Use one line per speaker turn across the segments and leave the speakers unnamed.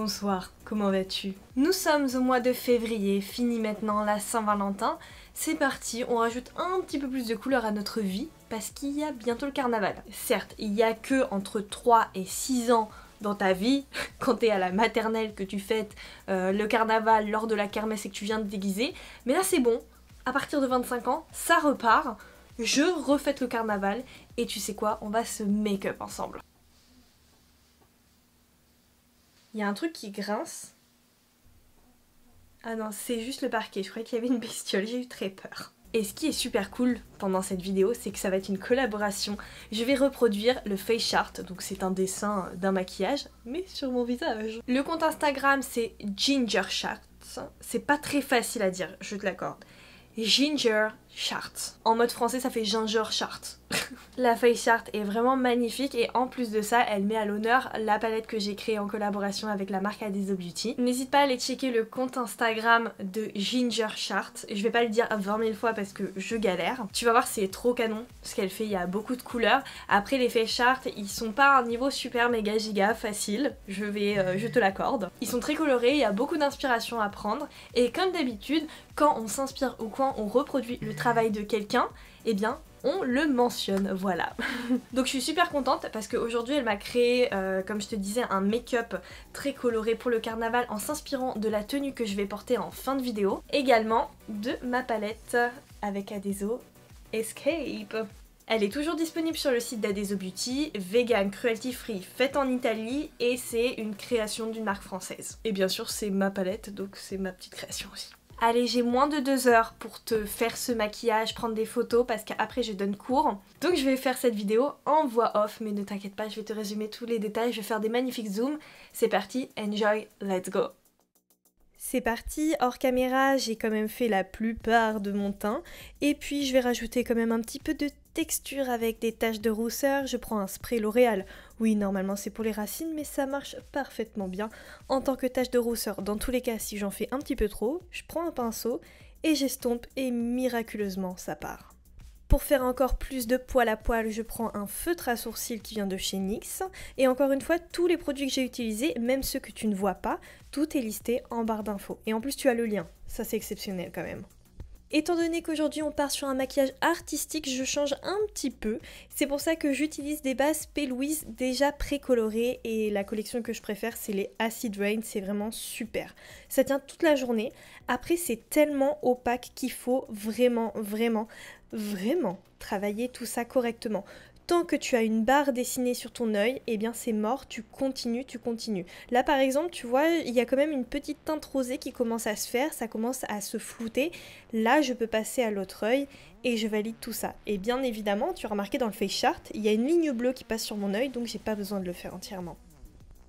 Bonsoir, comment vas-tu? Nous sommes au mois de février, fini maintenant la Saint-Valentin. C'est parti, on rajoute un petit peu plus de couleur à notre vie parce qu'il y a bientôt le carnaval. Certes, il y a que entre 3 et 6 ans dans ta vie, quand t'es à la maternelle que tu fêtes le carnaval lors de la kermesse et que tu viens te déguiser, mais là c'est bon, à partir de 25 ans, ça repart, je refête le carnaval et tu sais quoi, on va se make-up ensemble. Il y a un truc qui grince. Ah non, c'est juste le parquet, je croyais qu'il y avait une bestiole, j'ai eu très peur. Et ce qui est super cool pendant cette vidéo, c'est que ça va être une collaboration. Je vais reproduire le face chart, donc c'est un dessin d'un maquillage, mais sur mon visage. Le compte Instagram c'est Ginger Chart. C'est pas très facile à dire, je te l'accorde. Ginger Chart. En mode français ça fait Ginger Chart. La face chart est vraiment magnifique et en plus de ça elle met à l'honneur la palette que j'ai créée en collaboration avec la marque Adeso Beauty. N'hésite pas à aller checker le compte Instagram de Ginger Chart. Je vais pas le dire 20 000 fois parce que je galère. Tu vas voir c'est trop canon ce qu'elle fait, il y a beaucoup de couleurs. Après les face charts ils sont pas à un niveau super méga giga facile, je te l'accorde. Ils sont très colorés, il y a beaucoup d'inspiration à prendre et comme d'habitude quand on s'inspire ou quand on reproduit le travail de quelqu'un, eh bien on le mentionne, voilà. Donc je suis super contente parce qu'aujourd'hui elle m'a créé, comme je te disais, un make-up très coloré pour le carnaval en s'inspirant de la tenue que je vais porter en fin de vidéo. Également de ma palette avec Adeso Escape. Elle est toujours disponible sur le site d'Adeso Beauty, vegan, cruelty free, faite en Italie et c'est une création d'une marque française. Et bien sûr c'est ma palette donc c'est ma petite création aussi. Allez, j'ai moins de 2 heures pour te faire ce maquillage, prendre des photos parce qu'après je donne cours. Donc je vais faire cette vidéo en voix off, mais ne t'inquiète pas, je vais te résumer tous les détails, je vais faire des magnifiques zooms. C'est parti, enjoy, let's go! C'est parti, hors caméra, j'ai quand même fait la plupart de mon teint. Et puis je vais rajouter quand même un petit peu de texture avec des taches de rousseur. Je prends un spray L'Oréal. Oui, normalement c'est pour les racines, mais ça marche parfaitement bien en tant que tache de rousseur. Dans tous les cas, si j'en fais un petit peu trop, je prends un pinceau et j'estompe et miraculeusement ça part. Pour faire encore plus de poil à poil, je prends un feutre à sourcils qui vient de chez NYX. Et encore une fois, tous les produits que j'ai utilisés, même ceux que tu ne vois pas, tout est listé en barre d'infos. Et en plus, tu as le lien. Ça, c'est exceptionnel quand même. Étant donné qu'aujourd'hui on part sur un maquillage artistique, je change un petit peu. C'est pour ça que j'utilise des bases P. Louise déjà précolorées et la collection que je préfère c'est les Acid Rain, c'est vraiment super. Ça tient toute la journée. Après c'est tellement opaque qu'il faut vraiment travailler tout ça correctement. Tant que tu as une barre dessinée sur ton œil, eh bien c'est mort, tu continues. Là par exemple, tu vois, il y a quand même une petite teinte rosée qui commence à se faire, ça commence à se flouter. Là, je peux passer à l'autre œil et je valide tout ça. Et bien évidemment, tu as remarqué dans le face chart, il y a une ligne bleue qui passe sur mon œil, donc j'ai pas besoin de le faire entièrement.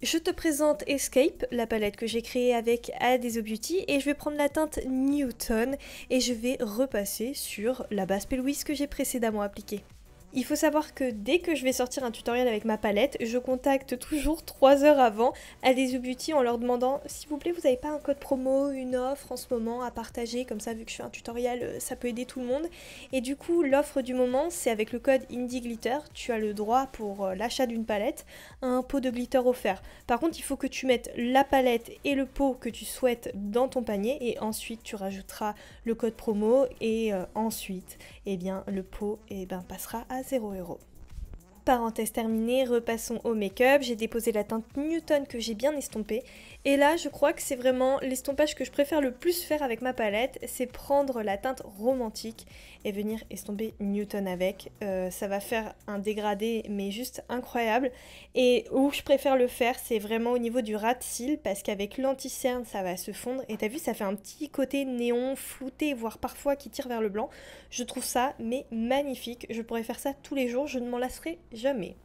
Je te présente Escape, la palette que j'ai créée avec Adeso Beauty et je vais prendre la teinte Newton et je vais repasser sur la base P. Louise que j'ai précédemment appliquée. Il faut savoir que dès que je vais sortir un tutoriel avec ma palette, je contacte toujours 3 heures avant Adeso Beauty en leur demandant s'il vous plaît vous n'avez pas un code promo, une offre en ce moment à partager, comme ça vu que je fais un tutoriel ça peut aider tout le monde. Et du coup l'offre du moment c'est avec le code Indie Glitter, tu as le droit pour l'achat d'une palette à un pot de glitter offert. Par contre il faut que tu mettes la palette et le pot que tu souhaites dans ton panier et ensuite tu rajouteras le code promo et ensuite eh bien, le pot passera à 0 €. Parenthèse terminée, repassons au make-up. J'ai déposé la teinte Newton que j'ai bien estompée. Et là, je crois que c'est vraiment l'estompage que je préfère le plus faire avec ma palette. C'est prendre la teinte romantique et venir estomper Newton avec. Ça va faire un dégradé, mais juste incroyable. Et où je préfère le faire, c'est vraiment au niveau du ras de cils, parce qu'avec l'anti-cerne, ça va se fondre. Et t'as vu, ça fait un petit côté néon, flouté, voire parfois qui tire vers le blanc. Je trouve ça, mais magnifique. Je pourrais faire ça tous les jours, je ne m'en lasserai jamais.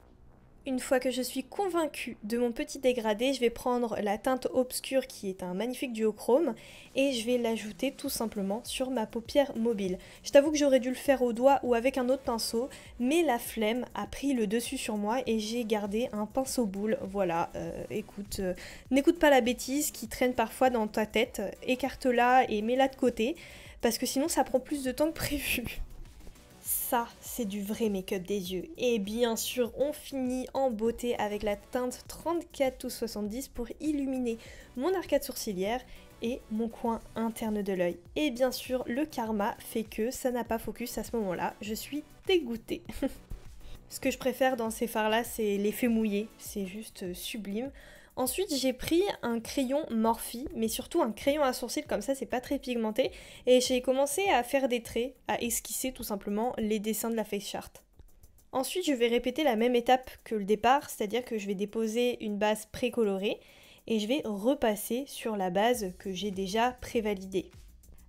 Une fois que je suis convaincue de mon petit dégradé, je vais prendre la teinte obscure qui est un magnifique duochrome et je vais l'ajouter tout simplement sur ma paupière mobile. Je t'avoue que j'aurais dû le faire au doigt ou avec un autre pinceau, mais la flemme a pris le dessus sur moi et j'ai gardé un pinceau boule. Voilà, écoute, n'écoute pas la bêtise qui traîne parfois dans ta tête, écarte-la et mets-la de côté parce que sinon ça prend plus de temps que prévu. Ça, c'est du vrai make-up des yeux. Et bien sûr, on finit en beauté avec la teinte 34-70 pour illuminer mon arcade sourcilière et mon coin interne de l'œil. Et bien sûr, le karma fait que ça n'a pas focus à ce moment-là. Je suis dégoûtée. Ce que je préfère dans ces fards-là, c'est l'effet mouillé. C'est juste sublime. Ensuite, j'ai pris un crayon Morphe, mais surtout un crayon à sourcils, comme ça c'est pas très pigmenté, et j'ai commencé à faire des traits, à esquisser tout simplement les dessins de la face chart. Ensuite, je vais répéter la même étape que le départ, c'est-à-dire que je vais déposer une base précolorée, et je vais repasser sur la base que j'ai déjà prévalidée.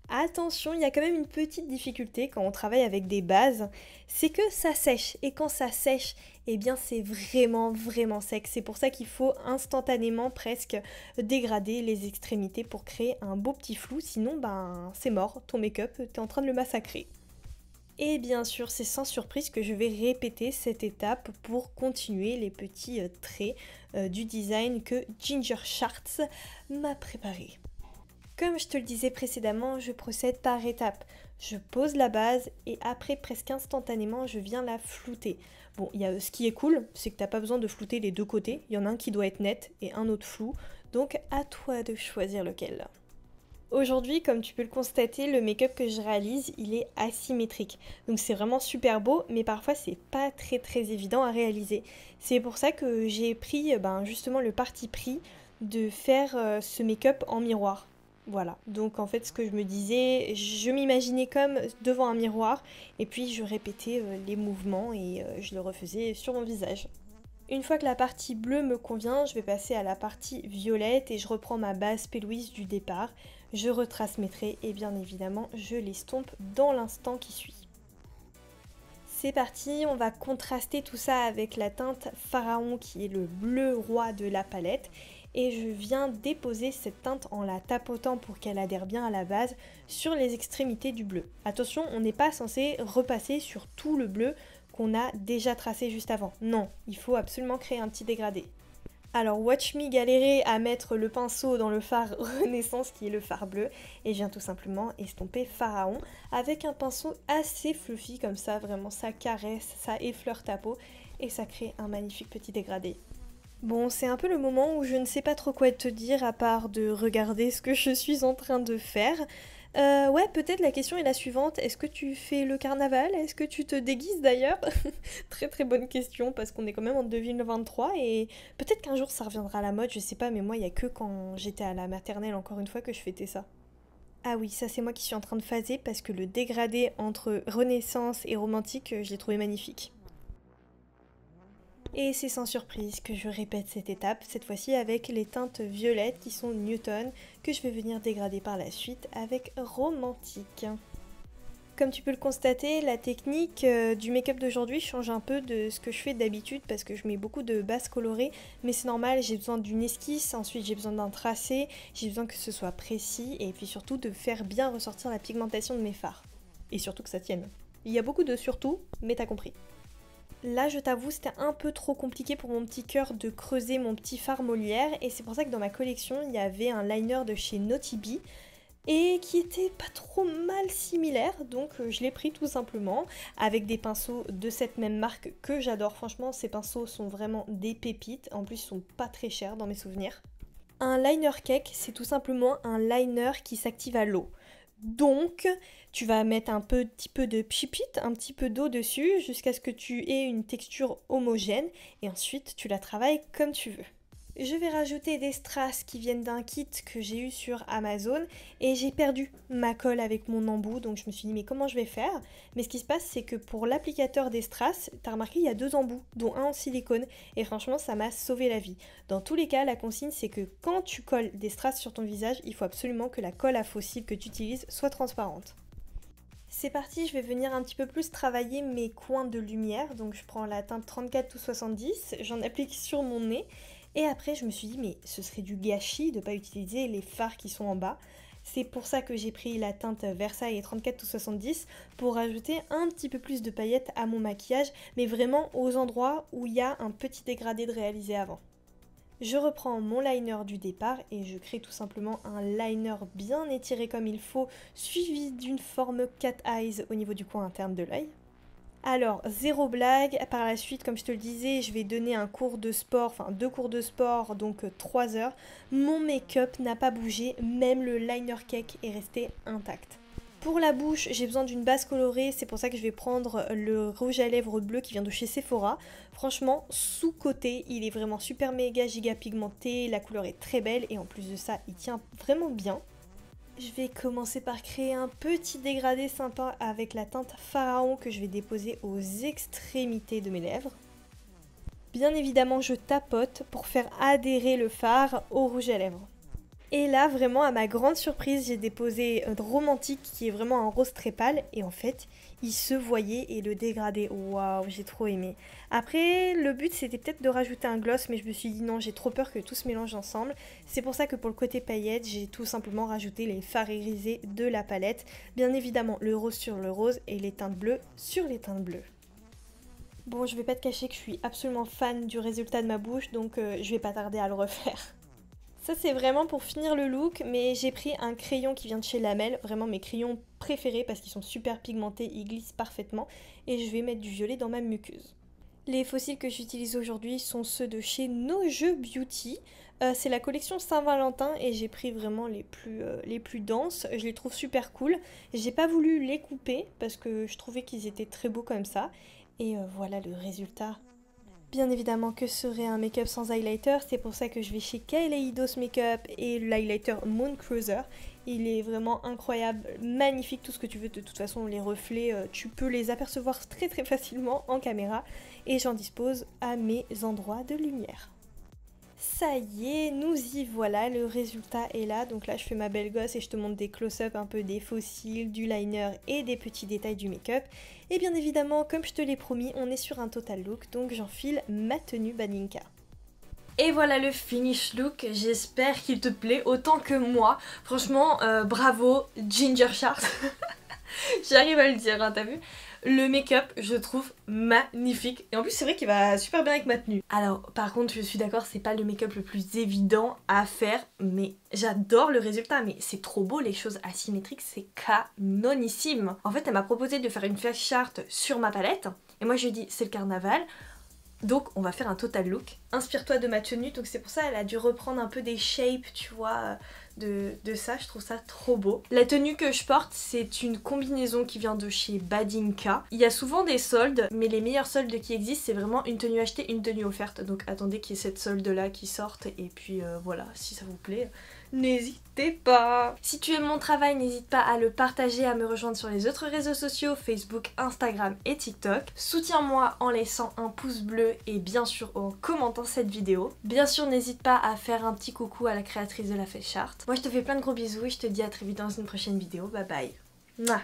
Attention, il y a quand même une petite difficulté quand on travaille avec des bases, c'est que ça sèche. Et quand ça sèche, eh bien c'est vraiment sec. C'est pour ça qu'il faut instantanément presque dégrader les extrémités pour créer un beau petit flou. Sinon, ben c'est mort, ton make-up, t'es en train de le massacrer. Et bien sûr, c'est sans surprise que je vais répéter cette étape pour continuer les petits traits du design que Ginger Charts m'a préparé. Comme je te le disais précédemment, je procède par étapes. Je pose la base et après presque instantanément, je viens la flouter. Bon, ce qui est cool, c'est que t'as pas besoin de flouter les deux côtés. Il y en a un qui doit être net et un autre flou. Donc à toi de choisir lequel. Aujourd'hui, comme tu peux le constater, le make-up que je réalise, il est asymétrique. Donc c'est vraiment super beau, mais parfois c'est pas très évident à réaliser. C'est pour ça que j'ai pris justement le parti pris de faire ce make-up en miroir. Voilà, donc en fait ce que je me disais, je m'imaginais comme devant un miroir et puis je répétais les mouvements et je le refaisais sur mon visage. Une fois que la partie bleue me convient, je vais passer à la partie violette et je reprends ma base P. Louise du départ. Je retrace mes traits et bien évidemment je l'estompe dans l'instant qui suit. C'est parti, on va contraster tout ça avec la teinte Pharaon qui est le bleu roi de la palette. Et je viens déposer cette teinte en la tapotant pour qu'elle adhère bien à la base sur les extrémités du bleu. Attention, on n'est pas censé repasser sur tout le bleu qu'on a déjà tracé juste avant. Non, il faut absolument créer un petit dégradé. Alors watch me galérer à mettre le pinceau dans le fard Renaissance qui est le fard bleu et je viens tout simplement estomper Pharaon avec un pinceau assez fluffy comme ça, vraiment ça caresse, ça effleure ta peau et ça crée un magnifique petit dégradé. Bon, c'est un peu le moment où je ne sais pas trop quoi te dire à part de regarder ce que je suis en train de faire. Ouais, peut-être la question est la suivante. Est-ce que tu fais le carnaval? Est-ce que tu te déguises d'ailleurs? Très bonne question parce qu'on est quand même en 2023 et peut-être qu'un jour ça reviendra à la mode, je sais pas, mais moi il y a que quand j'étais à la maternelle encore une fois que je fêtais ça. Ah oui, ça c'est moi qui suis en train de phaser parce que le dégradé entre Renaissance et romantique, je l'ai trouvé magnifique. Et c'est sans surprise que je répète cette étape, cette fois-ci avec les teintes violettes qui sont Newton, que je vais venir dégrader par la suite avec Romantique. Comme tu peux le constater, la technique du make-up d'aujourd'hui change un peu de ce que je fais d'habitude parce que je mets beaucoup de bases colorées, mais c'est normal, j'ai besoin d'une esquisse, ensuite j'ai besoin d'un tracé, j'ai besoin que ce soit précis et puis surtout de faire bien ressortir la pigmentation de mes fards. Et surtout que ça tienne. Il y a beaucoup de surtout, mais t'as compris. Là, je t'avoue, c'était un peu trop compliqué pour mon petit cœur de creuser mon petit fard Molière et c'est pour ça que dans ma collection, il y avait un liner de chez Naughty Bee et qui était pas trop mal similaire, donc je l'ai pris tout simplement avec des pinceaux de cette même marque que j'adore. Franchement, ces pinceaux sont vraiment des pépites, en plus ils sont pas très chers dans mes souvenirs. Un liner cake, c'est tout simplement un liner qui s'active à l'eau. Donc, tu vas mettre un petit peu de pchipit, un petit peu d'eau dessus jusqu'à ce que tu aies une texture homogène et ensuite tu la travailles comme tu veux. Je vais rajouter des strass qui viennent d'un kit que j'ai eu sur Amazon et j'ai perdu ma colle avec mon embout donc je me suis dit mais comment je vais faire? Mais ce qui se passe c'est que pour l'applicateur des strass, t'as remarqué il y a deux embouts dont un en silicone et franchement ça m'a sauvé la vie. Dans tous les cas la consigne c'est que quand tu colles des strass sur ton visage il faut absolument que la colle à fossile que tu utilises soit transparente. C'est parti, je vais venir un petit peu plus travailler mes coins de lumière donc je prends la teinte 34-70, j'en applique sur mon nez. Et après, je me suis dit, mais ce serait du gâchis de ne pas utiliser les fards qui sont en bas. C'est pour ça que j'ai pris la teinte Versailles 34-70 pour rajouter un petit peu plus de paillettes à mon maquillage, mais vraiment aux endroits où il y a un petit dégradé de réaliser avant. Je reprends mon liner du départ et je crée tout simplement un liner bien étiré comme il faut, suivi d'une forme cat eyes au niveau du coin interne de l'œil. Alors, zéro blague, par la suite, comme je te le disais, je vais donner un cours de sport, enfin 2 cours de sport, donc 3 heures. Mon make-up n'a pas bougé, même le liner cake est resté intact. Pour la bouche, j'ai besoin d'une base colorée, c'est pour ça que je vais prendre le rouge à lèvres bleu qui vient de chez Sephora. Franchement, sous-coté, il est vraiment super méga giga pigmenté, la couleur est très belle et en plus de ça, il tient vraiment bien. Je vais commencer par créer un petit dégradé sympa avec la teinte Pharaon que je vais déposer aux extrémités de mes lèvres. Bien évidemment, je tapote pour faire adhérer le fard au rouge à lèvres. Et là, vraiment, à ma grande surprise, j'ai déposé Romantique qui est vraiment un rose très pâle. Et en fait, il se voyait et le dégradé, waouh, j'ai trop aimé. Après, le but c'était peut-être de rajouter un gloss, mais je me suis dit non, j'ai trop peur que tout se mélange ensemble. C'est pour ça que pour le côté paillettes, j'ai tout simplement rajouté les fards irisés de la palette. Bien évidemment, le rose sur le rose et les teintes bleues sur les teintes bleues. Bon, je vais pas te cacher que je suis absolument fan du résultat de ma bouche, donc je vais pas tarder à le refaire. Ça c'est vraiment pour finir le look, mais j'ai pris un crayon qui vient de chez Lamel, vraiment mes crayons préférés parce qu'ils sont super pigmentés, ils glissent parfaitement et je vais mettre du violet dans ma muqueuse. Les fossiles que j'utilise aujourd'hui sont ceux de chez No Jeux Beauty. C'est la collection Saint-Valentin et j'ai pris vraiment les plus denses, je les trouve super cool. J'ai pas voulu les couper parce que je trouvais qu'ils étaient très beaux comme ça et voilà le résultat. Bien évidemment, que serait un make-up sans highlighter? C'est pour ça que je vais chez Kaleidos Makeup et l'highlighter Moon Cruiser. Il est vraiment incroyable, magnifique, tout ce que tu veux. De toute façon, les reflets, tu peux les apercevoir très très facilement en caméra. Et j'en dispose à mes endroits de lumière. Ça y est, nous y voilà, le résultat est là. Donc là, je fais ma belle gosse et je te montre des close-up un peu des faux cils, du liner et des petits détails du make-up. Et bien évidemment, comme je te l'ai promis, on est sur un total look, donc j'enfile ma tenue Badinka. Et voilà le finish look, j'espère qu'il te plaît autant que moi. Franchement, bravo, Ginger Shark. J'arrive à le dire, hein, t'as vu? Le make-up, je trouve magnifique. Et en plus, c'est vrai qu'il va super bien avec ma tenue. Alors, par contre, je suis d'accord, c'est pas le make-up le plus évident à faire. Mais j'adore le résultat. Mais c'est trop beau, les choses asymétriques, c'est canonissime. En fait, elle m'a proposé de faire une face chart sur ma palette. Et moi, je lui ai dit, c'est le carnaval. Donc on va faire un total look. Inspire-toi de ma tenue, donc c'est pour ça elle a dû reprendre un peu des shapes, tu vois, de ça, je trouve ça trop beau. La tenue que je porte, c'est une combinaison qui vient de chez Badinka. Il y a souvent des soldes, mais les meilleurs soldes qui existent, c'est vraiment une tenue achetée, une tenue offerte. Donc attendez qu'il y ait cette solde là qui sorte, et puis voilà, si ça vous plaît, n'hésitez pas. Si tu aimes mon travail, n'hésite pas à le partager, à me rejoindre sur les autres réseaux sociaux, Facebook, Instagram et TikTok. Soutiens-moi en laissant un pouce bleu et bien sûr en commentant cette vidéo. Bien sûr, n'hésite pas à faire un petit coucou à la créatrice de la face chart. Moi, je te fais plein de gros bisous et je te dis à très vite dans une prochaine vidéo. Bye bye. Mouah.